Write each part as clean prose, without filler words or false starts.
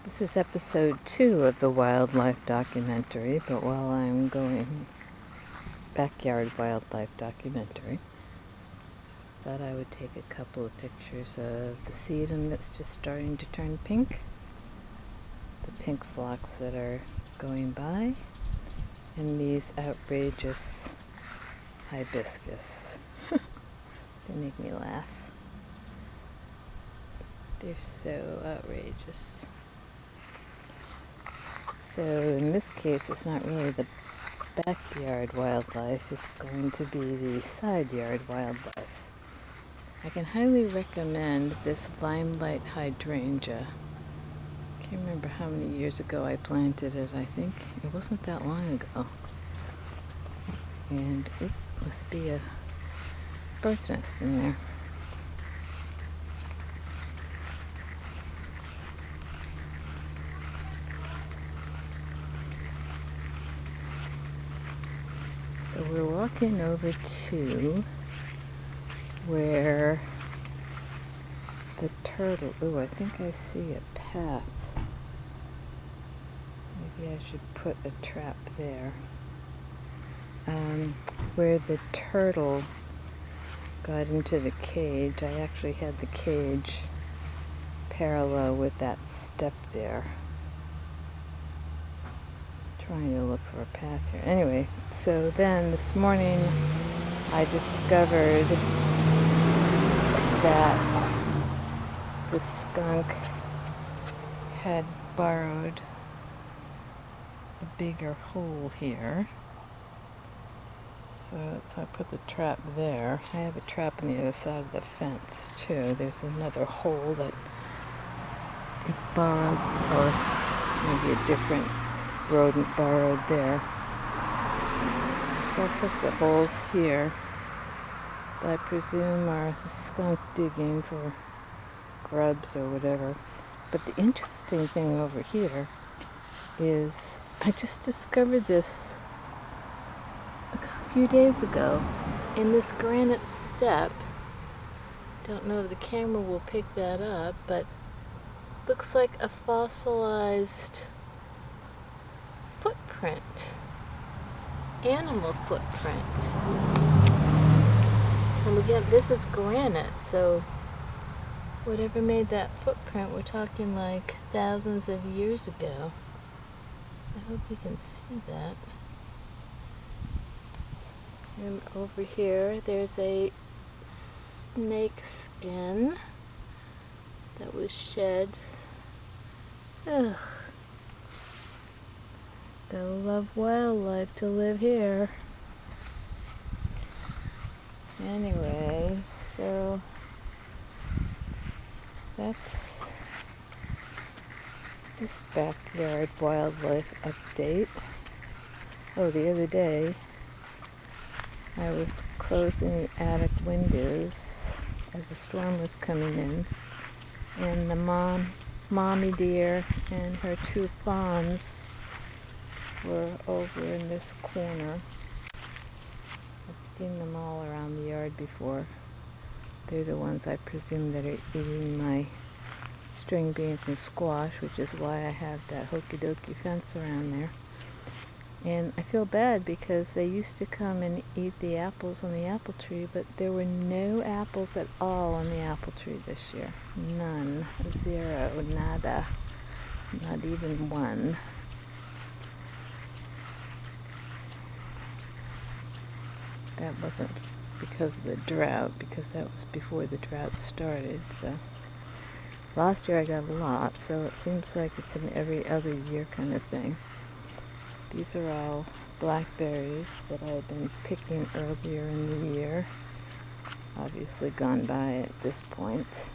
This is episode 2 of the wildlife documentary, but while I'm going backyard wildlife documentary, thought I would take a couple of pictures of the sedum that's just starting to turn pink, the pink phlox that are going by, and these outrageous hibiscus. They make me laugh. They're so outrageous. So in this case, it's not really the backyard wildlife, it's going to be the side yard wildlife. I can highly recommend this limelight hydrangea. Can't remember how many years ago I planted it. I think it wasn't that long ago. And it must be a bird's nest in there. So we're walking over to where the turtle, I think I see a path. Maybe I should put a trap there. Where the turtle got into the cage, I actually had the cage parallel with that step there. Trying to look for a path here. Anyway, so then this morning I discovered that the skunk had borrowed a bigger hole here. So I put the trap there. I have a trap on the other side of the fence too. There's another hole that it borrowed, or maybe a different rodent borrowed there. There's all sorts of holes here that I presume are the skunk digging for grubs or whatever. But the interesting thing over here is I just discovered this a few days ago in this granite step. Don't know if the camera will pick that up, but looks like a fossilized footprint, animal footprint. And again, this is granite, so whatever made that footprint, we're talking like thousands of years ago. I hope you can see that. And over here, there's a snake skin that was shed. Ugh. Gotta love wildlife to live here. Anyway, so that's this backyard wildlife update. Oh, the other day I was closing the attic windows as the storm was coming in, and the mommy deer and her two fawns were over in this corner. I've seen them all around the yard before. They're the ones I presume that are eating my string beans and squash, which is why I have that hokey dokey fence around there. And I feel bad because they used to come and eat the apples on the apple tree, but there were no apples at all on the apple tree this year. None. Zero. Nada. Not even one. That wasn't because of the drought, because that was before the drought started. So last year I got a lot, so it seems like it's an every other year kind of thing. These are all blackberries that I had been picking earlier in the year. Obviously gone by at this point.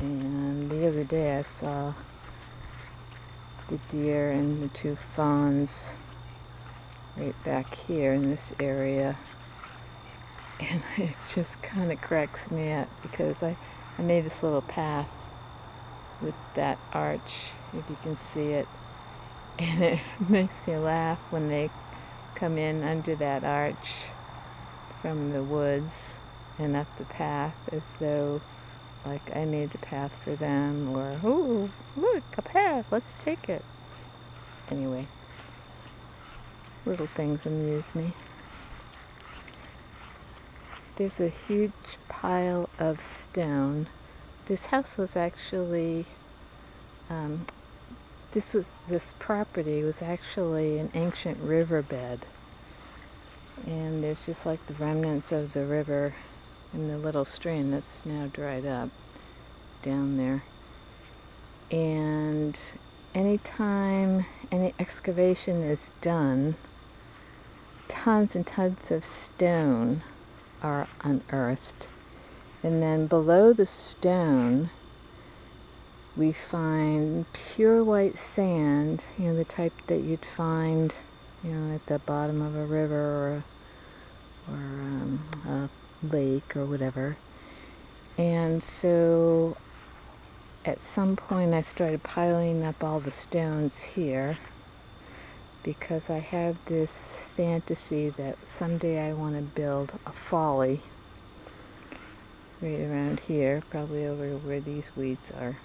And the other day I saw the deer and the two fawns right back here in this area, and it just kind of cracks me up because I made this little path with that arch, if you can see it, and it makes me laugh when they come in under that arch from the woods and up the path as though like I made the path for them, or, ooh, look, a path, let's take it. Anyway, little things amuse me. There's a huge pile of stone. This house was actually, this property was actually an ancient riverbed. And there's just like the remnants of the river in the little stream that's now dried up down there. And anytime any excavation is done, tons and tons of stone are unearthed. And then below the stone, we find pure white sand, the type that you'd find, at the bottom of a river or a lake or whatever. And so at some point I started piling up all the stones here because I have this fantasy that someday I want to build a folly right around here, probably over where these weeds are.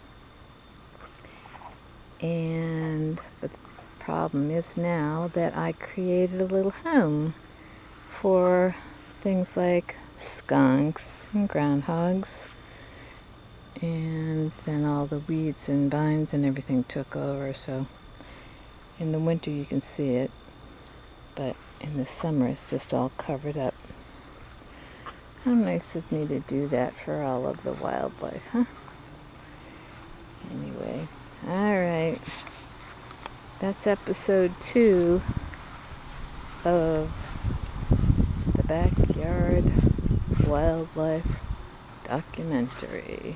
And the problem is now that I created a little home for things like skunks and groundhogs, and then all the weeds and vines and everything took over. So in the winter you can see it, but in the summer it's just all covered up. How nice of me to do that for all of the wildlife, huh? Anyway, alright, that's episode 2 of the Backyard Wildlife Documentary.